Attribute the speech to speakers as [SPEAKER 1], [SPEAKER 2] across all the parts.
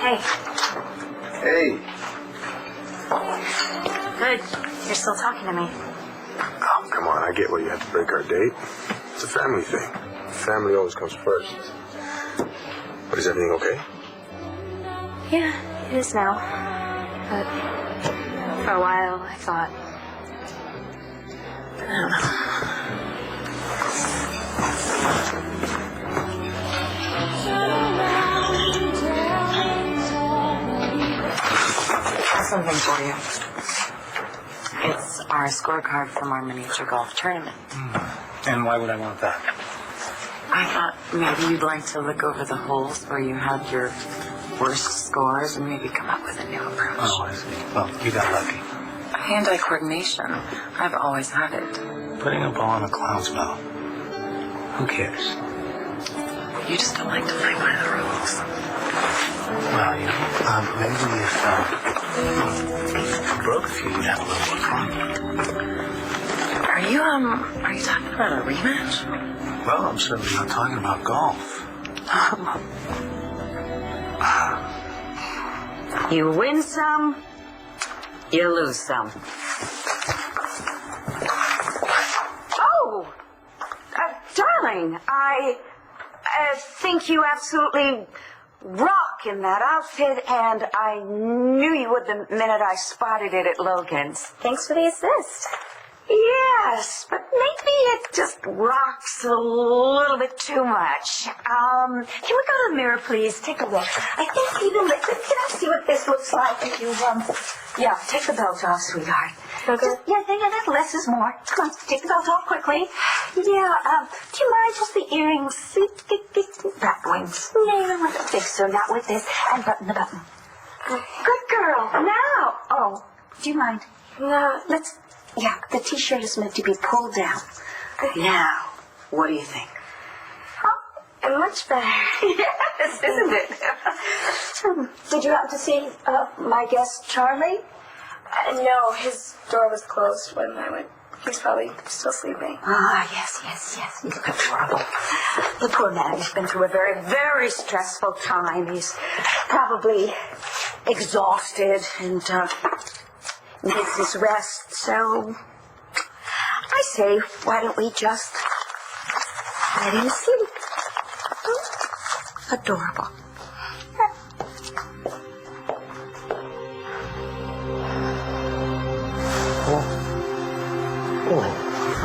[SPEAKER 1] Hey.
[SPEAKER 2] Hey.
[SPEAKER 1] Good. You're still talking to me.
[SPEAKER 2] Oh, come on. I get why you have to break our date. It's a family thing. Family always comes first. But is everything okay?
[SPEAKER 1] Yeah, it is now. But for a while, I thought... I don't know. Something for you. It's our scorecard from our miniature golf tournament.
[SPEAKER 3] And why would I want that?
[SPEAKER 1] I thought maybe you'd like to look over the holes where you had your worst scores and maybe come up with a new approach.
[SPEAKER 3] Oh, I see. Well, you got lucky.
[SPEAKER 1] Hand-eye coordination. I've always had it.
[SPEAKER 3] Putting a ball in a clown's mouth. Who cares?
[SPEAKER 1] You just don't like to play by the rules.
[SPEAKER 3] Well, you know, maybe if you broke a few, you'd have a little more fun.
[SPEAKER 1] Are you talking about a rematch?
[SPEAKER 3] Well, I'm certainly not talking about golf.
[SPEAKER 1] You win some, you lose some. Oh, darling, I think you absolutely rock in that outfit, and I knew you would the minute I spotted it at Logan's. Thanks for the assist. Yes, but maybe it just rocks a little bit too much. Can we go to the mirror, please? Take a look. I think even can I see what this looks like? If you yeah, take the belt off, sweetheart. Okay. Yeah, that less is more. Come on, take the belt off quickly. Yeah, do you mind just the earrings? Back wings. No, I don't think so. Not with this. And button the button. Good girl. Now. Oh, do you mind? No, let's. Yeah, the T-shirt is meant to be pulled down. Now, what do you think? Oh, much better. Yes, isn't it? Did you happen to see my guest, Charlie?
[SPEAKER 4] No, his door was closed when I went. He's probably still sleeping.
[SPEAKER 1] Ah, yes. He's adorable. The poor man has been through a very, very stressful time. He's probably exhausted and needs his rest. So, I say, why don't we just let him sleep? Adorable.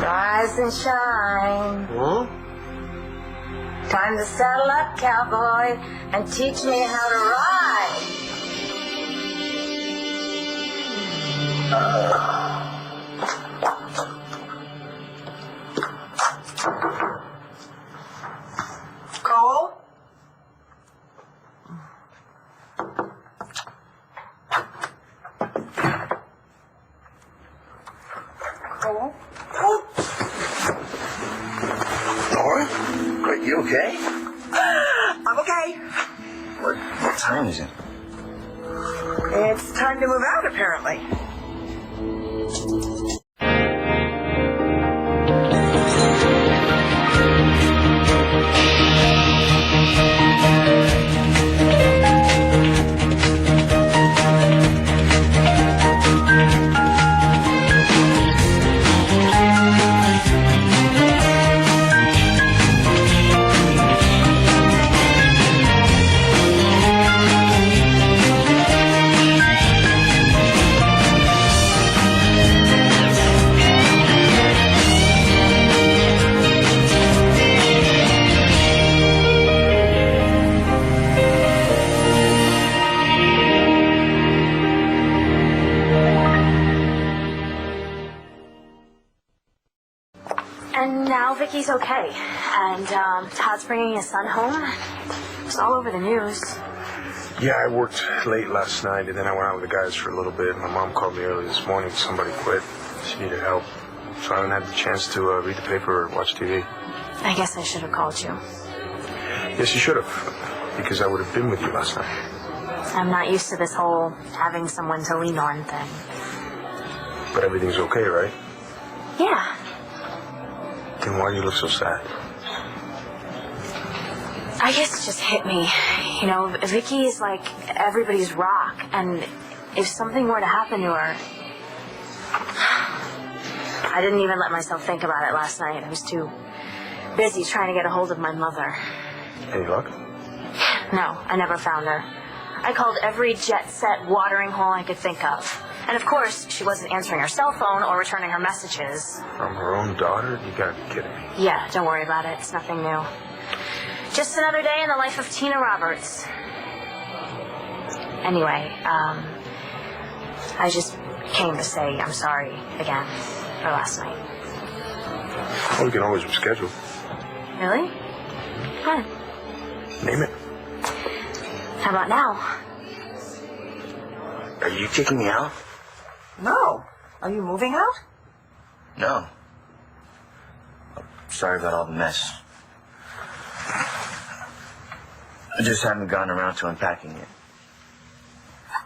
[SPEAKER 1] Rise and shine. Time to saddle up, cowboy, and teach me how to ride.
[SPEAKER 4] Cole? Cole?
[SPEAKER 2] Laura? Are you okay?
[SPEAKER 4] I'm okay.
[SPEAKER 2] What time is it?
[SPEAKER 4] It's time to move out, apparently.
[SPEAKER 1] And now Vicky's okay. And Todd's bringing his son home. It's all over the news.
[SPEAKER 2] Yeah, I worked late last night, and then I went out with the guys for a little bit. My mom called me early this morning. Somebody quit. She needed help. So I didn't have the chance to read the paper or watch TV.
[SPEAKER 1] I guess I should have called you.
[SPEAKER 2] Yes, you should have, because I would have been with you last night.
[SPEAKER 1] I'm not used to this whole having someone to lean on thing.
[SPEAKER 2] But everything's okay, right?
[SPEAKER 1] Yeah.
[SPEAKER 2] Then why do you look so sad?
[SPEAKER 5] I guess it just hit me. You know, Vicky is like everybody's rock, and if something were to happen to her... I didn't even let myself think about it last night. I was too busy trying to get a hold of my mother.
[SPEAKER 2] Any luck?
[SPEAKER 5] No, I never found her. I called every jet-set watering hole I could think of. And of course, she wasn't answering her cell phone or returning her messages.
[SPEAKER 2] From her own daughter? You gotta be kidding me.
[SPEAKER 5] Yeah, don't worry about it. It's nothing new. Just another day in the life of Tina Roberts. Anyway, I just came to say I'm sorry again for last night.
[SPEAKER 2] Well, we can always reschedule.
[SPEAKER 5] Really? When?
[SPEAKER 2] Name it.
[SPEAKER 5] How about now?
[SPEAKER 3] Are you kicking me out?
[SPEAKER 6] No. Are you moving out?
[SPEAKER 3] No. Sorry about all the mess. I just haven't gotten around to unpacking it.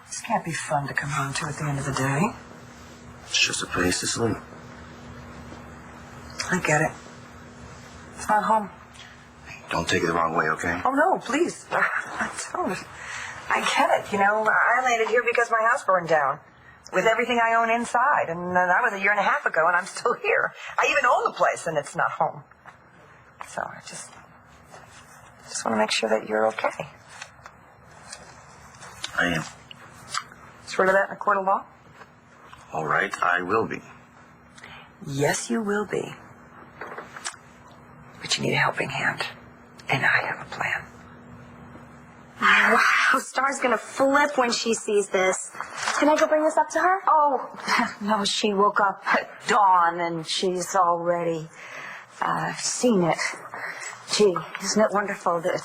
[SPEAKER 6] This can't be fun to come home to at the end of the day.
[SPEAKER 3] It's just a place to sleep.
[SPEAKER 6] I get it. It's not home.
[SPEAKER 3] Don't take it the wrong way, okay?
[SPEAKER 6] Oh, no, please. I don't. I get it. You know, I landed here because my house burned down with everything I own inside. And that was a year and a half ago, and I'm still here. I even own the place, and it's not home. So I just want to make sure that you're okay.
[SPEAKER 3] I am.
[SPEAKER 6] Swear to that in a court of law?
[SPEAKER 3] All right, I will be.
[SPEAKER 6] Yes, you will be. But you need a helping hand. And I have a plan.
[SPEAKER 5] Wow, Star's gonna flip when she sees this. Can I go bring this up to her?
[SPEAKER 1] Oh, no, she woke up at dawn and she's already seen it. Gee, isn't it wonderful that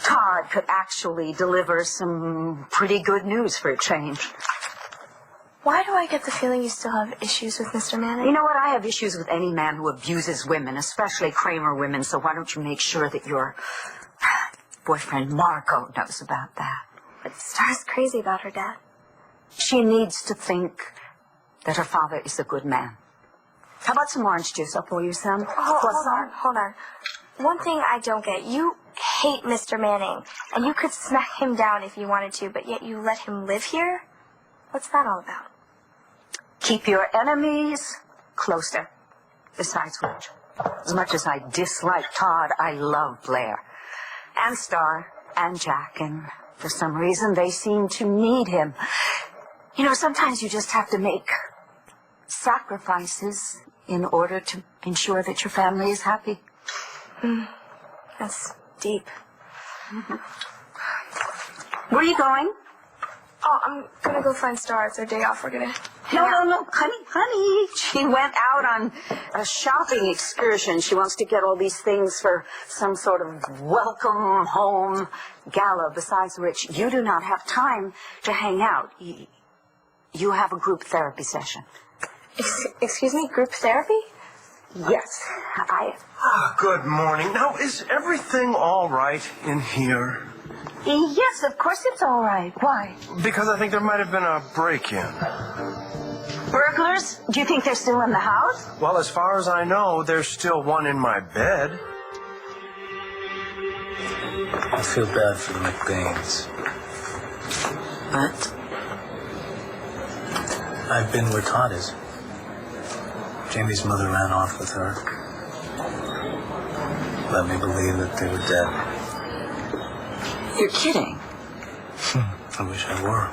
[SPEAKER 1] Todd could actually deliver some pretty good news for a change?
[SPEAKER 4] Why do I get the feeling you still have issues with Mr. Manning?
[SPEAKER 1] You know what? I have issues with any man who abuses women, especially Kramer women, so why don't you make sure that your boyfriend Marco knows about that?
[SPEAKER 4] But Star's crazy about her dad.
[SPEAKER 1] She needs to think that her father is a good man. How about some orange juice? I'll pour you some.
[SPEAKER 4] Hold on. One thing I don't get, you hate Mr. Manning, and you could smack him down if you wanted to, but yet you let him live here? What's that all about?
[SPEAKER 1] Keep your enemies closer. Besides which, as much as I dislike Todd, I love Blair. And Star and Jack, and for some reason they seem to need him. You know, sometimes you just have to make sacrifices in order to ensure that your family is happy.
[SPEAKER 4] That's deep.
[SPEAKER 1] Mm-hmm. Where are you going?
[SPEAKER 4] Oh, I'm gonna go find Star. It's our day off. We're gonna hang out.
[SPEAKER 1] No, honey. She went out on a shopping excursion. She wants to get all these things for some sort of welcome home gala, besides which you do not have time to hang out. You have a group therapy session.
[SPEAKER 4] Excuse me, group therapy?
[SPEAKER 1] Yes,
[SPEAKER 7] Good morning. Now, is everything all right in here?
[SPEAKER 1] Yes, of course it's all right. Why?
[SPEAKER 7] Because I think there might have been a break-in.
[SPEAKER 1] Burglars? Do you think they're still in the house?
[SPEAKER 7] Well, as far as I know, there's still one in my bed.
[SPEAKER 3] I feel bad for the McBains.
[SPEAKER 6] But
[SPEAKER 3] I've been where Todd is. Jamie's mother ran off with her. Let me believe that they were dead.
[SPEAKER 6] you're kidding.
[SPEAKER 3] I wish I were.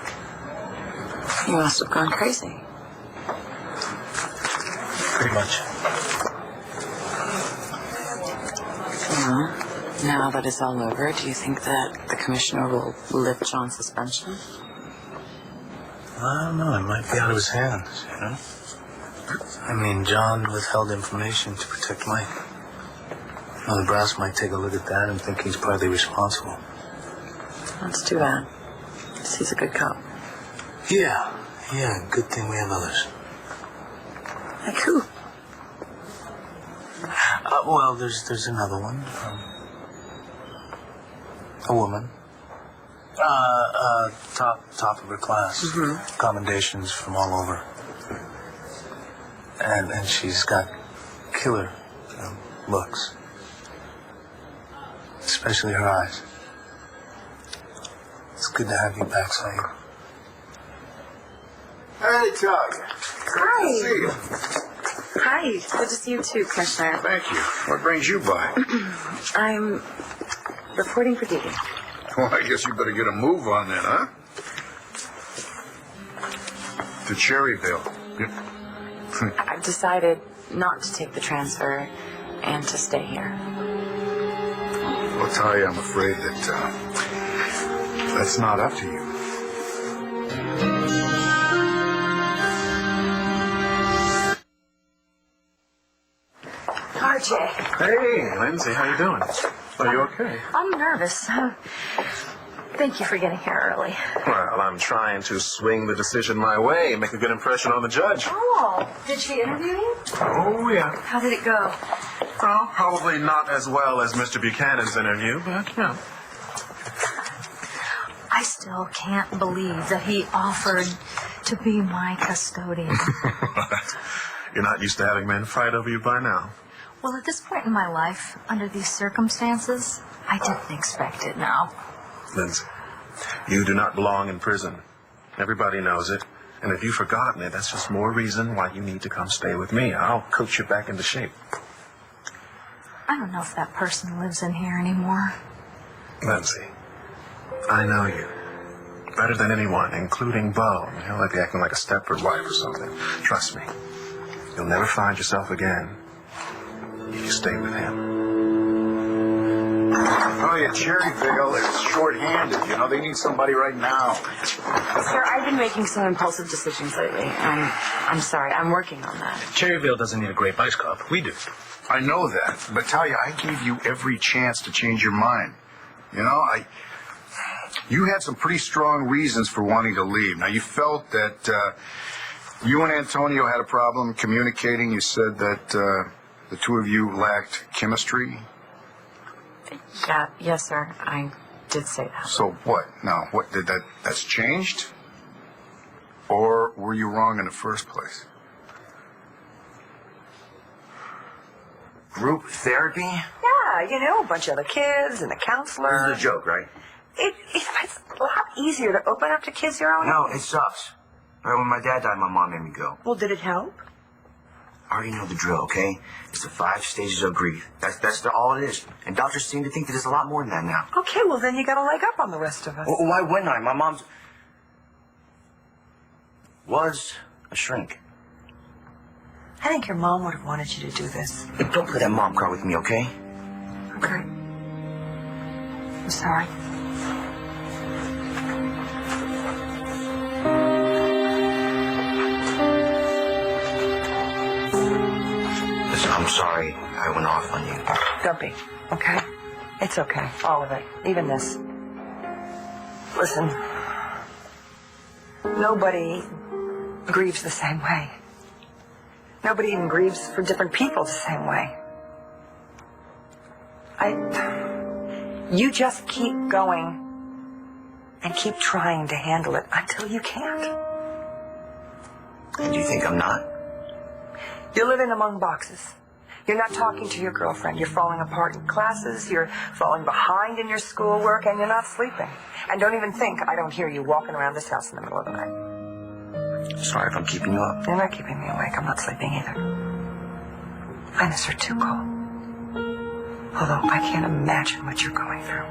[SPEAKER 6] You must have gone crazy.
[SPEAKER 3] Pretty much.
[SPEAKER 6] Well, now that it's all over, do you think that the commissioner will lift John's suspension?
[SPEAKER 3] I don't know. It might be out of his hands, you know? I mean, John withheld information to protect Mike. Now, the brass might take a look at that and think he's partly responsible.
[SPEAKER 6] That's too bad. 'Cause he's a good cop.
[SPEAKER 3] Yeah. Good thing we have others.
[SPEAKER 6] Like who?
[SPEAKER 3] Well, there's another one. A woman. Top of her class.
[SPEAKER 6] Mm-hmm.
[SPEAKER 3] Commendations from all over. And she's got killer looks. especially her eyes. It's good to have you back, Saeed.
[SPEAKER 8] Hey, Talia.
[SPEAKER 1] Hi.
[SPEAKER 8] Good to see you.
[SPEAKER 1] Hi. Good to see you too, Commissioner.
[SPEAKER 8] Thank you. What brings you by?
[SPEAKER 1] I'm reporting for duty.
[SPEAKER 8] Well, I guess you better get a move on then, huh? To Cherryville.
[SPEAKER 9] I've decided not to take the transfer and to stay here.
[SPEAKER 8] Well, Talia, I'm afraid that that's not up to you.
[SPEAKER 6] RJ.
[SPEAKER 2] Hey, Lindsay, how you doing? Are you okay?
[SPEAKER 5] I'm nervous. Thank you for getting here early.
[SPEAKER 2] Well, I'm trying to swing the decision my way and make a good impression on the judge.
[SPEAKER 5] Oh, did she interview you?
[SPEAKER 2] Oh, yeah.
[SPEAKER 5] How did it go?
[SPEAKER 2] Well, probably not as well as Mr. Buchanan's interview, but, you know.
[SPEAKER 5] I still can't believe that he offered to be my custodian.
[SPEAKER 2] You're not used to having men fight over you by now.
[SPEAKER 5] Well, at this point in my life, under these circumstances, I didn't expect it now.
[SPEAKER 2] Lindsay, you do not belong in prison. Everybody knows it. And if you've forgotten it, that's just more reason why you need to come stay with me. I'll coach you back into shape.
[SPEAKER 5] I don't know if that person lives in here anymore.
[SPEAKER 2] Lindsay, I know you. Better than anyone, including Bo. He'll be acting like a Stepford wife or something. Trust me. You'll never find yourself again if you stay with him.
[SPEAKER 8] Oh, yeah, Cherryville is short-handed. You know, they need somebody right now.
[SPEAKER 9] Sir, I've been making some impulsive decisions lately. I'm sorry. I'm working on that.
[SPEAKER 3] Cherryville doesn't need a great vice cop. We do.
[SPEAKER 8] I know that, but Talia, I gave you every chance to change your mind. You know, you had some pretty strong reasons for wanting to leave. Now, you felt that you and Antonio had a problem communicating. You said that the two of you lacked chemistry.
[SPEAKER 9] Yeah, yes, sir. I did say that.
[SPEAKER 8] So what? Now, what did that's changed? Or were you wrong in the first place?
[SPEAKER 10] Group therapy?
[SPEAKER 6] Yeah, you know, a bunch of other kids and a counselor.
[SPEAKER 10] This is a joke, right?
[SPEAKER 6] It's a lot easier to open up to kids your own
[SPEAKER 10] No,
[SPEAKER 6] age.
[SPEAKER 10] it sucks. Right when my dad died, my mom made me go.
[SPEAKER 6] Well, did it help?
[SPEAKER 10] I already know the drill, okay? It's the 5 stages of grief. That's all it is. And doctors seem to think that it's a lot more than that now.
[SPEAKER 6] Okay, well, then you got a leg up on the rest of us.
[SPEAKER 10] Well, why wouldn't I? My mom's... was a shrink.
[SPEAKER 6] I think your mom would have wanted you to do this.
[SPEAKER 10] Hey, don't play that mom card with me, okay?
[SPEAKER 6] Okay. I'm sorry.
[SPEAKER 10] Listen, I'm sorry I went off on you.
[SPEAKER 6] Don't be, okay? It's okay, all of it, even this. Listen, nobody grieves the same way. Nobody even grieves for different people the same way. You just keep going and keep trying to handle it until you can't.
[SPEAKER 10] And do you think I'm not?
[SPEAKER 6] You're living among boxes. You're not talking to your girlfriend. You're falling apart in classes. You're falling behind in your schoolwork, and you're not sleeping. And don't even think I don't hear you walking around this house in the middle of the night.
[SPEAKER 10] Sorry if I'm keeping you up.
[SPEAKER 6] You're not keeping me awake. I'm not sleeping either. I miss her too, Cole. Although I can't imagine what you're going through.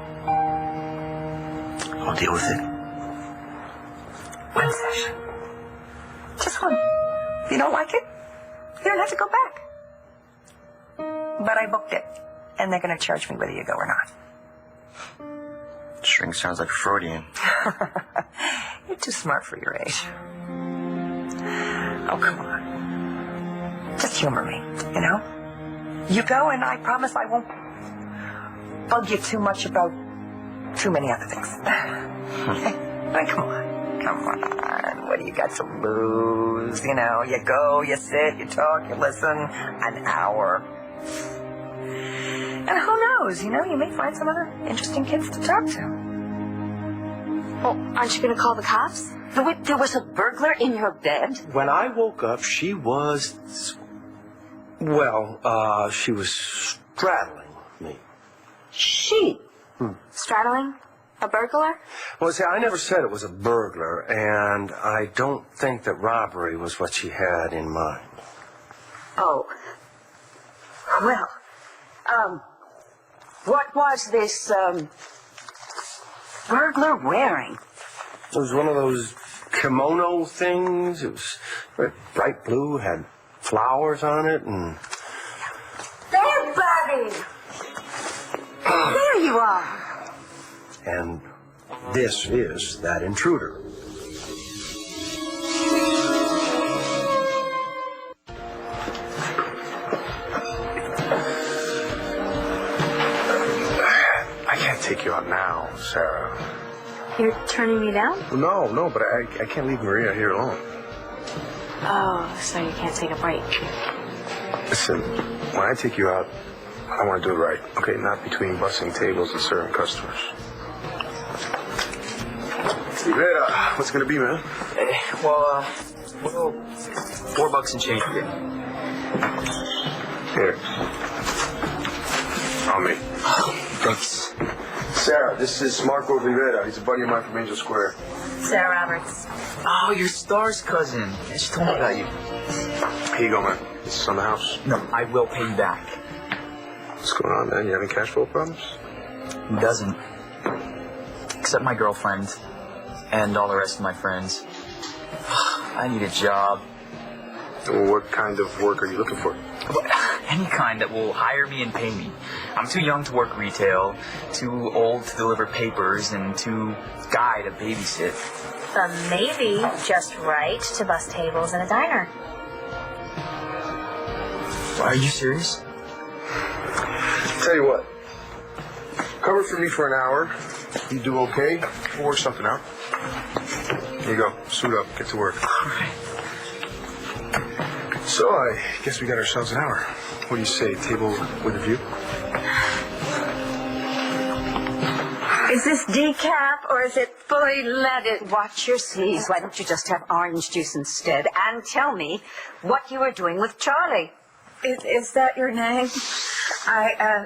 [SPEAKER 10] I'll deal with it.
[SPEAKER 6] One session. Just one. If you don't like it, you don't have to go back. But I booked it, and they're going to charge me whether you go or not.
[SPEAKER 10] Shrink sounds like Freudian.
[SPEAKER 6] You're too smart for your age. Oh, come on. Just humor me, you know? You go, and I promise I won't bug you too much about too many other things. Okay? Come on. Come on. What do you got to lose? You know, you go, you sit, you talk, you listen. An hour. And who knows, you know, you may find some other interesting kids to talk to.
[SPEAKER 5] Well, aren't you going to call the cops?
[SPEAKER 1] There was a burglar in your bed?
[SPEAKER 7] When I woke up, she was... Well, she was straddling me.
[SPEAKER 1] She?
[SPEAKER 4] Straddling? A burglar?
[SPEAKER 7] Well, see, I never said it was a burglar, and I don't think that robbery was what she had in mind.
[SPEAKER 1] Oh. Well, what was this, burglar wearing?
[SPEAKER 7] It was one of those kimono things. It was very bright blue, had flowers on it, and...
[SPEAKER 1] There, buddy! There you are.
[SPEAKER 7] And this is that intruder.
[SPEAKER 2] I can't take you out now, Sarah.
[SPEAKER 5] You're turning me down?
[SPEAKER 2] No, but I can't leave Maria here alone.
[SPEAKER 5] Oh, so you can't take a break.
[SPEAKER 2] Listen, when I take you out, I want to do it right, okay? Not between bussing tables and serving customers. Yeah, what's it gonna be, man?
[SPEAKER 10] Well, $4 and change for you.
[SPEAKER 2] Here. On me.
[SPEAKER 10] Thanks.
[SPEAKER 2] Sarah, this is Marco Rivera. He's a buddy of mine from Angel Square.
[SPEAKER 5] Sarah Roberts.
[SPEAKER 10] Oh, your Star's cousin. Yeah, she told me about you.
[SPEAKER 2] Here you go, man. This is on the house.
[SPEAKER 10] No, I will pay you back.
[SPEAKER 2] What's going on, man? You having cash flow problems?
[SPEAKER 10] Who doesn't? Except my girlfriend and all the rest of my friends. I need a job.
[SPEAKER 2] Well, what kind of work are you looking for?
[SPEAKER 10] Any kind that will hire me and pay me. I'm too young to work retail, too old to deliver papers, and too guy to babysit.
[SPEAKER 5] But maybe just right to bus tables in a diner.
[SPEAKER 10] Are you serious?
[SPEAKER 2] Tell you what. Cover for me for an hour. You do okay? We'll work something out. Here you go. Suit up. Get to work.
[SPEAKER 10] All right.
[SPEAKER 2] So, I guess we got ourselves an hour. What do you say? Table with a view?
[SPEAKER 1] Is this decaf or is it fully leaded? Watch your C's. Why don't you just have orange juice instead? And tell me what you were doing with Charlie. Is that your name?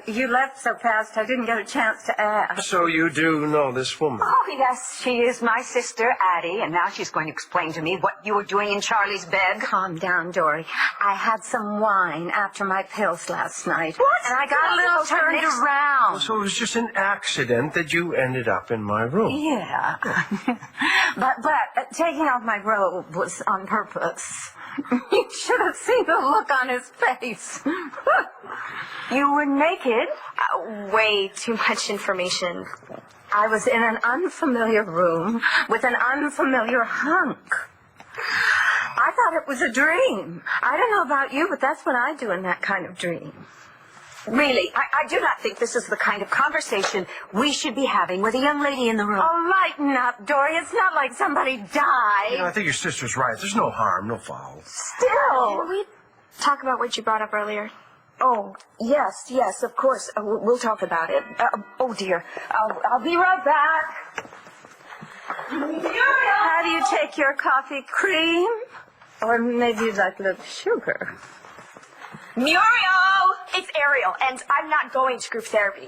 [SPEAKER 1] You left so fast I didn't get a chance to ask.
[SPEAKER 7] So you do know this woman?
[SPEAKER 1] Oh, yes, she is my sister, Addie, and now she's going to explain to me what you were doing in Charlie's bed. Calm down, Dory. I had some wine after my pills last night. What? And I got a little turned around.
[SPEAKER 7] So it was just an accident that you ended up in my room.
[SPEAKER 1] Yeah. but taking off my robe was on purpose. You should have seen the look on his face. You were naked?
[SPEAKER 4] Way too much information.
[SPEAKER 1] I was in an unfamiliar room with an unfamiliar hunk. I thought it was a dream. I don't know about you, but that's what I do in that kind of dream. Really, I do not think this is the kind of conversation we should be having with a young lady in the room. Oh, lighten up, Dory. It's not like somebody died.
[SPEAKER 7] You know, I think your sister's right. There's no harm, no foul.
[SPEAKER 1] Still.
[SPEAKER 4] Can we talk about what you brought up earlier?
[SPEAKER 1] Oh, yes, of course. We'll talk about it. Oh, dear. I'll be right back. How do you take your coffee? Cream? Or maybe you'd like a little sugar?
[SPEAKER 4] Muriel! It's Ariel, and I'm not going to group therapy.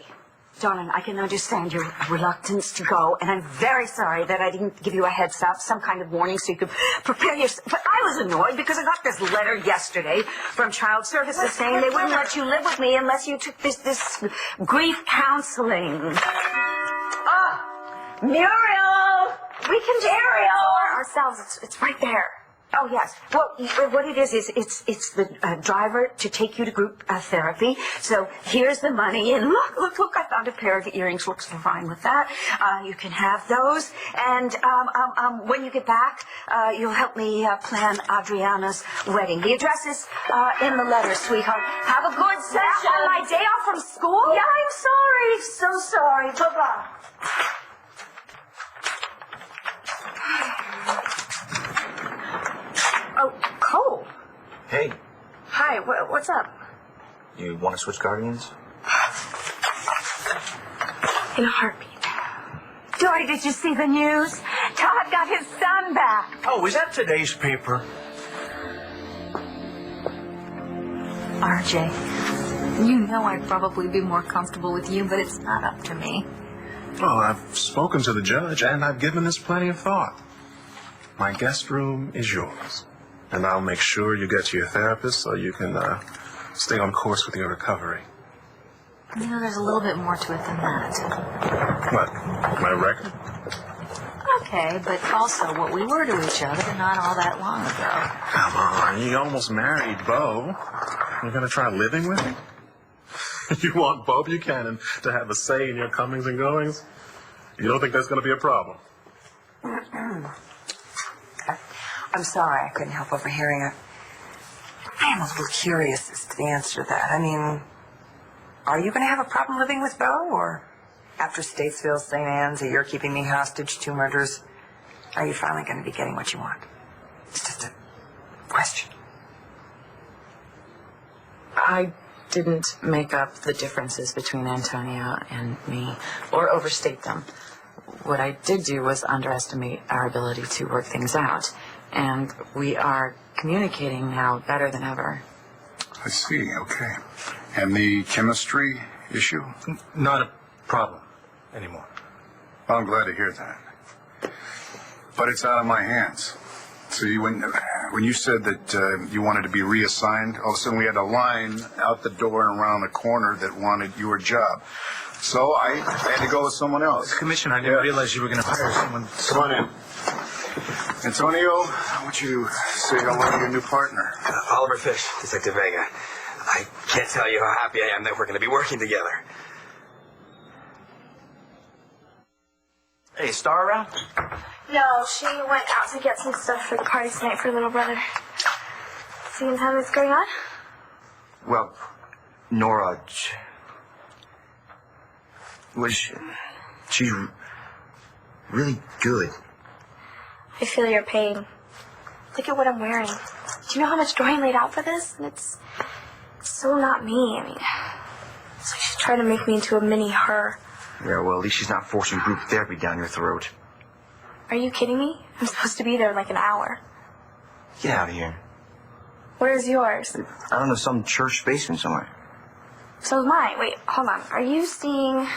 [SPEAKER 1] Darling, I can understand your reluctance to go, and I'm very sorry that I didn't give you a heads up, some kind of warning so you could prepare yourself. But I was annoyed because I got this letter yesterday from Child Services saying they wouldn't let you live with me unless you took this grief counseling. Muriel! We can do Ariel!
[SPEAKER 4] Ourselves, it's right there.
[SPEAKER 1] Oh, yes. Well, what it is it's the driver to take you to group therapy. So here's the money. And look, I found a pair of earrings. Looks fine with that. You can have those. And when you get back, you'll help me plan Adriana's wedding. The address is in the letter, sweetheart. Have a good session.
[SPEAKER 4] On my day off from school?
[SPEAKER 1] Yeah, I'm sorry. So sorry. Bye-bye.
[SPEAKER 4] Oh, Cole.
[SPEAKER 10] Hey,
[SPEAKER 4] Hi, what's up?
[SPEAKER 10] you want to switch guardians?
[SPEAKER 4] In a heartbeat.
[SPEAKER 1] Dory, did you see the news? Todd got his son back.
[SPEAKER 7] Oh, is that today's paper?
[SPEAKER 11] RJ, you know I'd probably be more comfortable with you, but it's not up to me.
[SPEAKER 2] Well, I've spoken to the judge, and I've given this plenty of thought. My guest room is yours, and I'll make sure you get to your therapist so you can stay on course with your recovery.
[SPEAKER 5] You know, there's a little bit more to it than that.
[SPEAKER 2] What? My record?
[SPEAKER 5] Okay, but also what we were to each other not all that long ago.
[SPEAKER 2] Come on, you almost married Bo. You're gonna try living with him? You want Bo Buchanan to have a say in your comings and goings? You don't think that's gonna be a problem?
[SPEAKER 6] I'm sorry I couldn't help overhearing it. I am a little curious as to the answer to that. I mean, are you going to have a problem living with Bo? Or after Statesville, St. Anne's, a year keeping me hostage, 2 murders, are you finally going to be getting what you want? It's just a question.
[SPEAKER 9] I didn't make up the differences between Antonio and me or overstate them. What I did do was underestimate our ability to work things out. And we are communicating now better than ever.
[SPEAKER 8] I see, okay. And the chemistry issue?
[SPEAKER 3] Not a problem anymore.
[SPEAKER 8] Well, I'm glad to hear that. But it's out of my hands. So when you said that you wanted to be reassigned, all of a sudden we had a line out the door and around the corner that wanted your job. So I had to go with someone else.
[SPEAKER 3] Commissioner, I didn't realize you were going to hire someone.
[SPEAKER 8] Come on in. Antonio, I want you to say hello to your new partner.
[SPEAKER 11] Oliver Fish, Detective Vega. I can't tell you how happy I am that we're going to be working together. Hey, Star around?
[SPEAKER 4] No, she went out to get some stuff for the party tonight for little brother. Seeing how this going on?
[SPEAKER 11] Well, Nora, she's really good.
[SPEAKER 4] I feel your pain. Look at what I'm wearing. Do you know how much Dorian laid out for this? And it's so not me. I mean, it's like she's trying to make me into a mini her.
[SPEAKER 11] Yeah, well, at least she's not forcing group therapy down your throat.
[SPEAKER 4] Are you kidding me? I'm supposed to be there in like an hour.
[SPEAKER 11] Get out of here.
[SPEAKER 4] Where's yours?
[SPEAKER 11] I don't know, some church basement somewhere.
[SPEAKER 4] So is mine. Wait, hold on. Are you seeing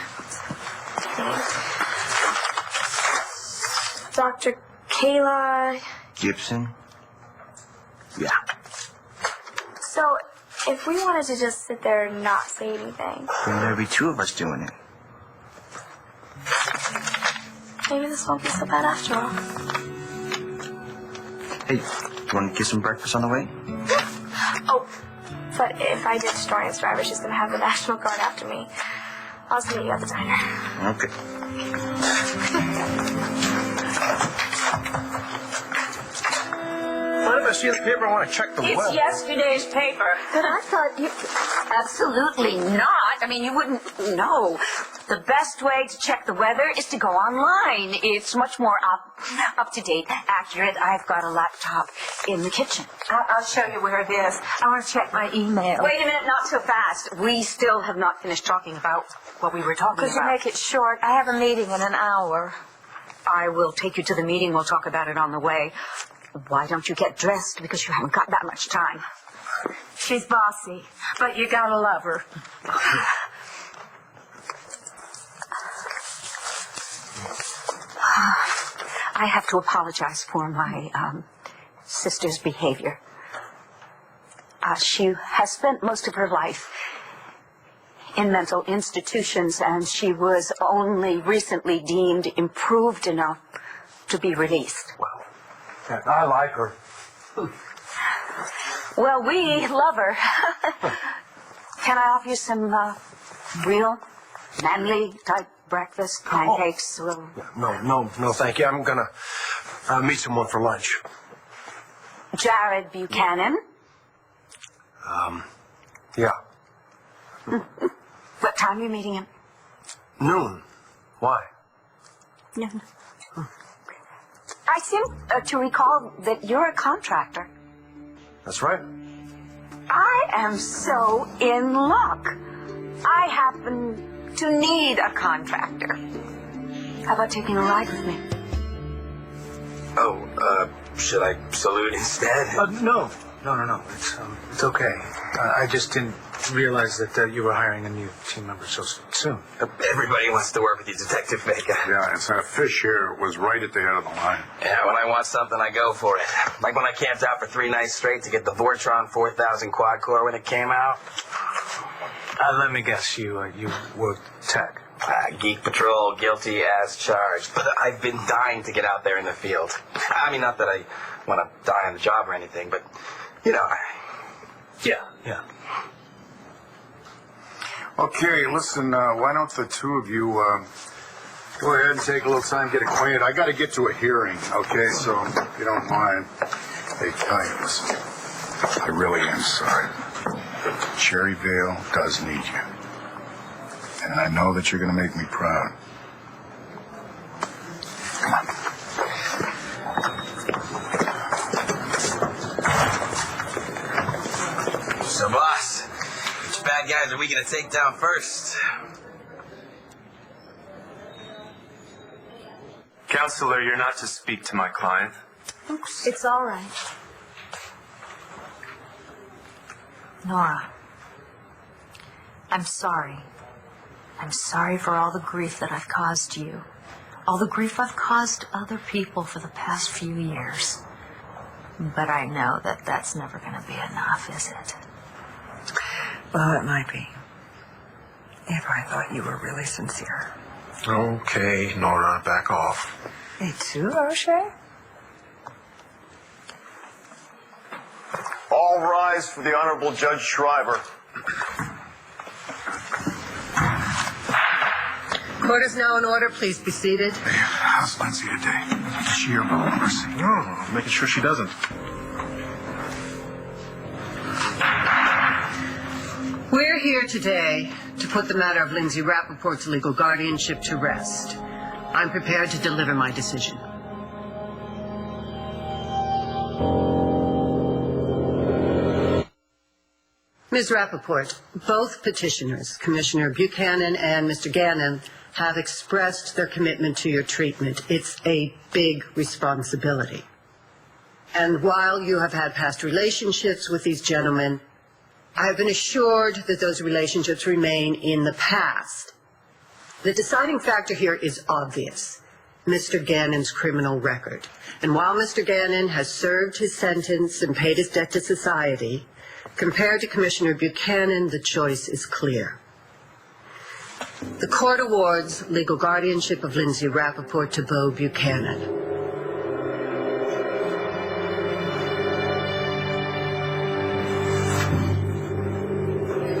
[SPEAKER 4] Dr. Kayla
[SPEAKER 11] Gibson? Yeah.
[SPEAKER 4] So, if we wanted to just sit there and not say anything,
[SPEAKER 11] Then there'd be 2 of us doing it.
[SPEAKER 4] maybe this won't be so bad after all.
[SPEAKER 11] Hey, you want to get some breakfast on the way?
[SPEAKER 4] Oh, but if I ditch Dorian's driver, she's going to have the National Guard after me. I'll see you at the diner.
[SPEAKER 11] Okay.
[SPEAKER 7] What if I see the paper? I want to check the
[SPEAKER 1] It's
[SPEAKER 7] well.
[SPEAKER 1] yesterday's paper.
[SPEAKER 4] But I thought you...
[SPEAKER 1] Absolutely not. I mean, you wouldn't know. The best way to check the weather is to go online. It's much more up to date, accurate. I've got a laptop in the kitchen.
[SPEAKER 6] I'll show you where it is. I want to check my email.
[SPEAKER 1] Wait a minute, not so fast. We still have not finished talking about what we were talking
[SPEAKER 6] Could you
[SPEAKER 1] about.
[SPEAKER 6] make it short? I have a meeting in an hour.
[SPEAKER 1] I will take you to the meeting. We'll talk about it on the way. Why don't you get dressed? Because you haven't got that much time.
[SPEAKER 6] She's bossy, but you gotta love her.
[SPEAKER 1] I have to apologize for my sister's behavior. She has spent most of her life in mental institutions, and she was only recently deemed improved enough to be released.
[SPEAKER 7] Well, I like her.
[SPEAKER 1] Well, we love her. Can I offer you some real manly type breakfast? Pancakes? Well,
[SPEAKER 7] No, thank you. I'm gonna meet someone for lunch.
[SPEAKER 1] Jared Buchanan.
[SPEAKER 7] Yeah.
[SPEAKER 1] What time are you meeting him?
[SPEAKER 7] Noon. Why?
[SPEAKER 1] No. I seem to recall that you're a contractor.
[SPEAKER 7] That's right.
[SPEAKER 1] I am so in luck. I happen to need a contractor. How about taking a ride with me?
[SPEAKER 11] Oh, should I salute instead?
[SPEAKER 7] No.
[SPEAKER 3] No. It's okay. I just didn't realize that you were hiring a new team member so soon.
[SPEAKER 11] Everybody wants to work with you, Detective Vega.
[SPEAKER 8] Yeah, and so Fish here was right at the head of the line.
[SPEAKER 11] Yeah, when I want something, I go for it. Like when I camped out for 3 nights straight to get the Vortron 4000 quad core when it came out.
[SPEAKER 3] Let me guess, you worked tech.
[SPEAKER 11] Geek Patrol, guilty as charged. But I've been dying to get out there in the field. I mean, not that I want to die on the job or anything, but, you know.
[SPEAKER 3] Yeah.
[SPEAKER 8] Okay, listen, why don't the two of you go ahead and take a little time, get acquainted. I got to get to a hearing, okay? So, if you don't mind. Hey, Ty, listen. I really am sorry. Cherryvale does need you. And I know that you're going to make me proud. Come on.
[SPEAKER 11] So, boss, which bad guys are we going to take down first?
[SPEAKER 12] Counselor, you're not to speak to my client.
[SPEAKER 5] Oops. It's all right. Nora, I'm sorry. I'm sorry for all the grief that I've caused you. All the grief I've caused other people for the past few years. But I know that that's never going to be enough, is it?
[SPEAKER 6] Well, it might be. If I thought you were really sincere.
[SPEAKER 2] Okay, Nora, back off.
[SPEAKER 6] Me too, O'Shea?
[SPEAKER 12] All rise for the Honorable Judge Shriver.
[SPEAKER 6] Court is now in order. Please be seated.
[SPEAKER 2] Hey, how's Lindsay today? Sheer mercy. No, making sure she doesn't.
[SPEAKER 6] We're here today to put the matter of Lindsay Rappaport's legal guardianship to rest. I'm prepared to deliver my decision. Ms. Rappaport, both petitioners, Commissioner Buchanan and Mr. Gannon, have expressed their commitment to your treatment. It's a big responsibility. And while you have had past relationships with these gentlemen, I have been assured that those relationships remain in the past. The deciding factor here is obvious: Mr. Gannon's criminal record. And while Mr. Gannon has served his sentence and paid his debt to society, compared to Commissioner Buchanan, the choice is clear. The court awards legal guardianship of Lindsay Rappaport to Beau Buchanan.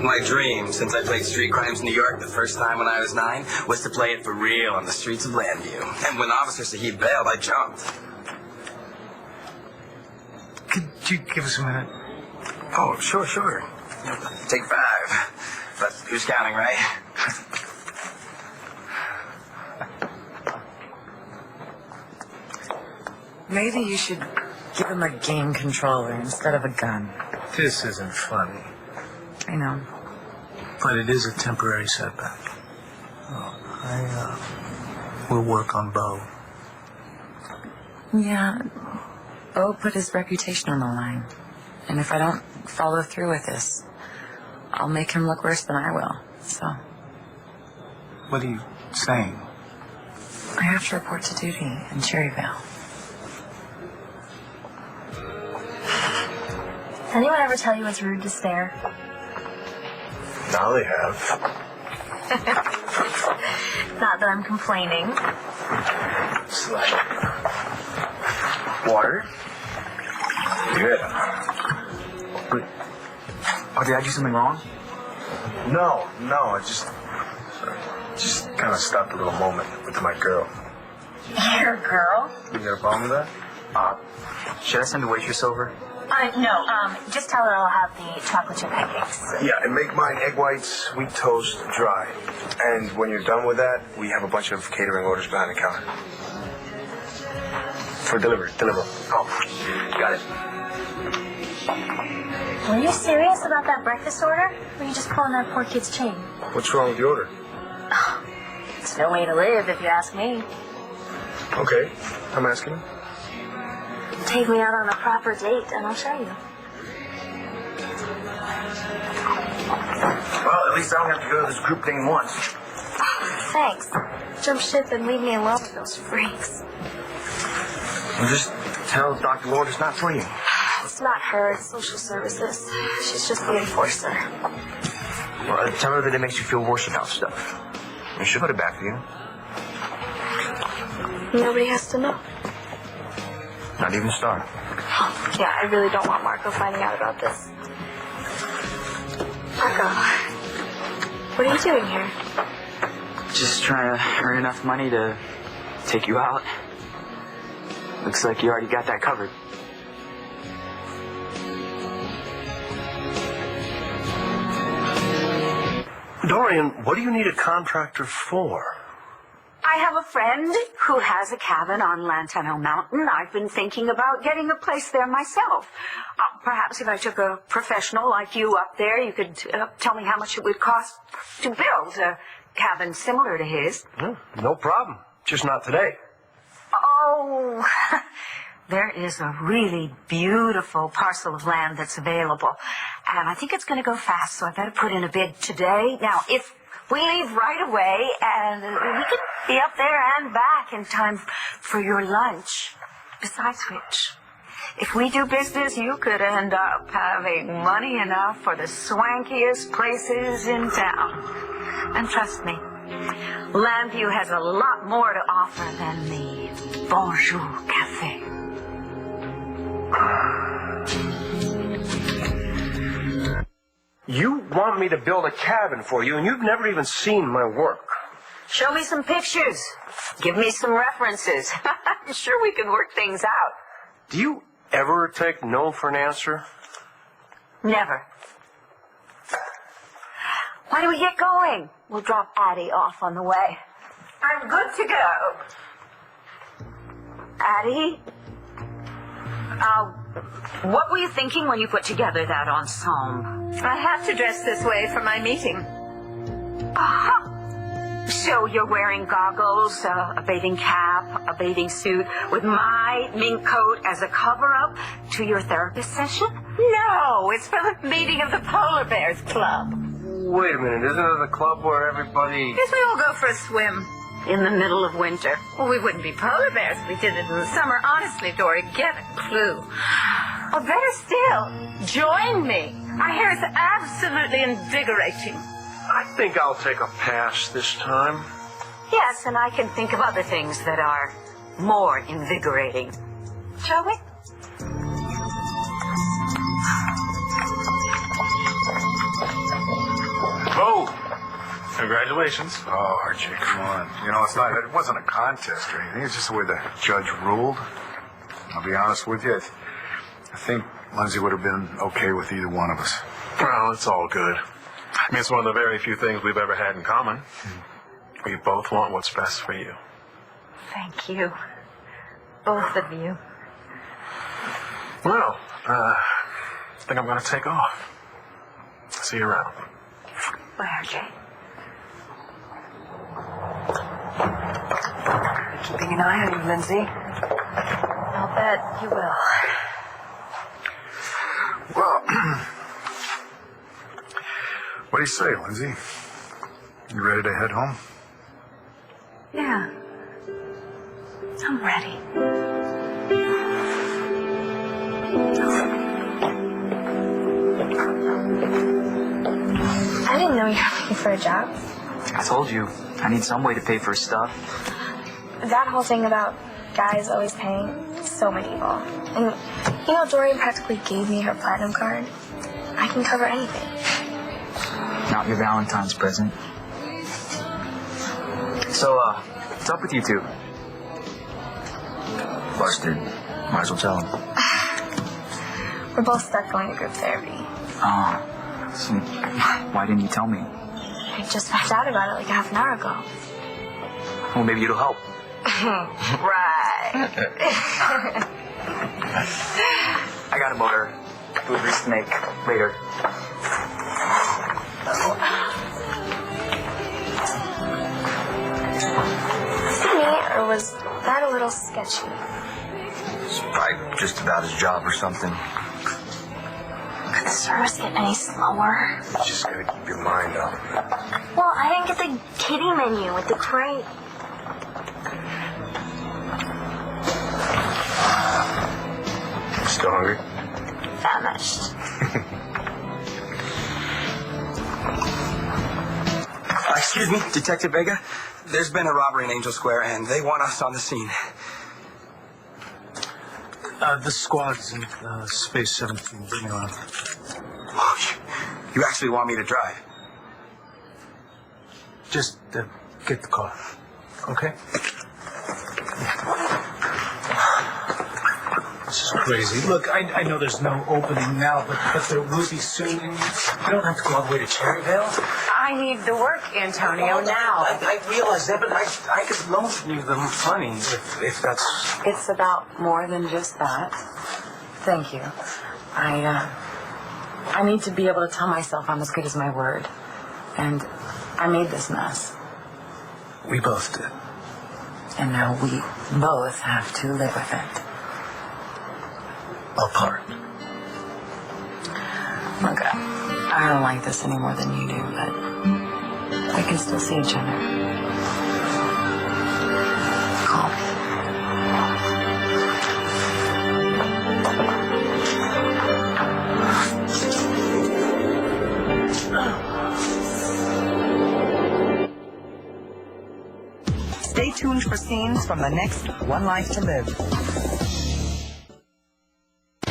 [SPEAKER 11] My dream, since I played Street Crimes in New York the first time when I was 9, was to play it for real on the streets of Landview. And when Officer Sahib bailed, I jumped.
[SPEAKER 3] Could you give us a minute?
[SPEAKER 11] Oh, sure. Take 5. But who's counting, right?
[SPEAKER 9] Maybe you should give him a game controller instead of a gun.
[SPEAKER 3] This isn't funny.
[SPEAKER 9] I know.
[SPEAKER 3] But it is a temporary setback. I will work on Beau.
[SPEAKER 9] Yeah, Beau put his reputation on the line. And if I don't follow through with this, I'll make him look worse than I will. So,
[SPEAKER 3] What are you saying?
[SPEAKER 9] I have to report to duty in Cherryvale.
[SPEAKER 5] Does anyone ever tell you it's rude to stare?
[SPEAKER 2] Now they have.
[SPEAKER 5] Not that I'm complaining.
[SPEAKER 10] Water?
[SPEAKER 2] Yeah.
[SPEAKER 10] But, did I do something wrong?
[SPEAKER 2] No, I just kind of stopped a little moment with my girl.
[SPEAKER 5] Your girl?
[SPEAKER 2] You got a problem with that?
[SPEAKER 10] Should I send the waitress over?
[SPEAKER 5] No, just tell her I'll have the chocolate chip pancakes.
[SPEAKER 2] Yeah, and make mine egg whites, sweet toast, dry. And when you're done with that, we have a bunch of catering orders behind the counter. For delivery.
[SPEAKER 10] Oh, got it.
[SPEAKER 5] Were you serious about that breakfast order? Or were you just pulling that poor kid's chain?
[SPEAKER 2] What's wrong with the order?
[SPEAKER 5] It's no way to live, if you ask me.
[SPEAKER 2] Okay, I'm asking.
[SPEAKER 5] Take me out on a proper date, and I'll show you.
[SPEAKER 11] Well, at least I don't have to go to this group thing once.
[SPEAKER 4] Thanks. Jump ship and leave me alone with those freaks.
[SPEAKER 11] Well, just tell Dr. Lord it's not for you.
[SPEAKER 4] It's not her, it's social services. She's just the enforcer.
[SPEAKER 11] Well, tell her that it makes you feel worse about stuff. And she'll put it back for you.
[SPEAKER 4] Nobody has to know.
[SPEAKER 11] Not even Star.
[SPEAKER 4] Yeah, I really don't want Marco finding out about this. Marco, what are you doing here?
[SPEAKER 10] Just trying to earn enough money to take you out. Looks like you already got that covered.
[SPEAKER 7] Dorian, what do you need a contractor for?
[SPEAKER 1] I have a friend who has a cabin on Lantano Mountain. I've been thinking about getting a place there myself. Perhaps if I took a professional like you up there, you could tell me how much it would cost to build a cabin similar to his.
[SPEAKER 7] No problem. Just not today.
[SPEAKER 1] Oh, there is a really beautiful parcel of land that's available. And I think it's going to go fast, so I better put in a bid today. Now, if we leave right away, and we can be up there and back in time for your lunch. Besides which, if we do business, you could end up having money enough for the swankiest places in town. And trust me, Lambview has a lot more to offer than the Bonjour Cafe.
[SPEAKER 7] You want me to build a cabin for you, and you've never even seen my work.
[SPEAKER 1] Show me some pictures. Give me some references. I'm sure we can work things out.
[SPEAKER 7] Do you ever take no for an answer?
[SPEAKER 1] Never. Why don't we get going? We'll drop Addie off on the way. I'm good to go. Addie? What were you thinking when you put together that ensemble?
[SPEAKER 13] I have to dress this way for my meeting.
[SPEAKER 1] Uh-huh. So you're wearing goggles, a bathing cap, a bathing suit, with my mink coat as a cover-up to your therapist session?
[SPEAKER 13] No, it's for the meeting of the Polar Bears Club.
[SPEAKER 7] Wait a minute, isn't it the club where everybody...
[SPEAKER 13] Yes, we all go for a swim.
[SPEAKER 1] In the middle of winter.
[SPEAKER 13] Well, we wouldn't be polar bears if we did it in the summer. Honestly, Dory, get a clue. Or better still, join me. My hair is absolutely invigorating.
[SPEAKER 7] I think I'll take a pass this time.
[SPEAKER 1] Yes, and I can think of other things that are more invigorating. Shall we?
[SPEAKER 2] Oh! Congratulations. Oh, Archie, come on. You know, it wasn't a contest or anything. It's just the way the judge ruled. I'll be honest with you. I think Lindsay would have been okay with either one of us.
[SPEAKER 12] Well, it's all good. I mean, it's one of the very few things we've ever had in common. We both want what's best for you.
[SPEAKER 1] Thank you. Both of you.
[SPEAKER 12] Well, I think I'm going to take off. See you around.
[SPEAKER 1] Bye, RJ.
[SPEAKER 6] Keeping an eye on you, Lindsay.
[SPEAKER 1] I'll bet you will.
[SPEAKER 2] Well, what do you say, Lindsay? You ready to head home?
[SPEAKER 1] Yeah. I'm ready.
[SPEAKER 4] I didn't know you were looking for a job.
[SPEAKER 10] I told you, I need some way to pay for stuff.
[SPEAKER 4] That whole thing about guys always paying is so medieval. And, you know, Dorian practically gave me her platinum card. I can cover anything.
[SPEAKER 10] Not your Valentine's present. So, what's up with you two? Busted. Might as well tell him.
[SPEAKER 4] We're both stuck going to group therapy.
[SPEAKER 10] Oh, so why didn't you tell me?
[SPEAKER 4] I just found out about it like a half an hour ago.
[SPEAKER 10] Well, maybe it'll help.
[SPEAKER 1] Right.
[SPEAKER 10] I got a motor. Deliveries to make later.
[SPEAKER 4] See me, or was that a little sketchy?
[SPEAKER 11] It's probably just about his job or something.
[SPEAKER 4] service get any slower?
[SPEAKER 2] You just gotta keep your mind off of it.
[SPEAKER 4] Well, I didn't get the kiddie menu with the crate.
[SPEAKER 2] Still hungry?
[SPEAKER 4] Famished.
[SPEAKER 11] Excuse me, Detective Vega. There's been a robbery in Angel Square, and they want us on the scene.
[SPEAKER 3] The squad's in space 17. Bring it on.
[SPEAKER 11] Oh, you actually want me to drive?
[SPEAKER 3] Just get the car, okay? This is crazy. Look, I know there's no opening now, but there will be soon. And you don't have to go all the way to Cherryvale.
[SPEAKER 9] I need the work, Antonio, now.
[SPEAKER 3] I realize that, but I could loan you the money if that's...
[SPEAKER 9] It's about more than just that. Thank you. I need to be able to tell myself I'm as good as my word. And I made this mess.
[SPEAKER 3] We both did.
[SPEAKER 9] And now we both have to live with it.
[SPEAKER 3] Apart.
[SPEAKER 9] Look, I don't like this any more than you do, but we can still see each other. Call me.
[SPEAKER 6] Stay tuned for scenes from the next One Life to Live.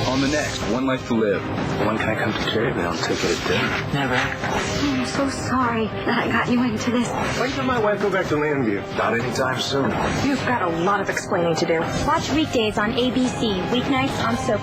[SPEAKER 11] On the next One Life to Live. When can I come to Cherryville and take it at dinner?
[SPEAKER 9] Never.
[SPEAKER 1] I'm so sorry that I got you into this.
[SPEAKER 7] When can my wife go back to Landview?
[SPEAKER 2] Not anytime soon.
[SPEAKER 4] You've got a lot of explaining to do.
[SPEAKER 14] Watch weekdays on ABC, weeknights on Soap.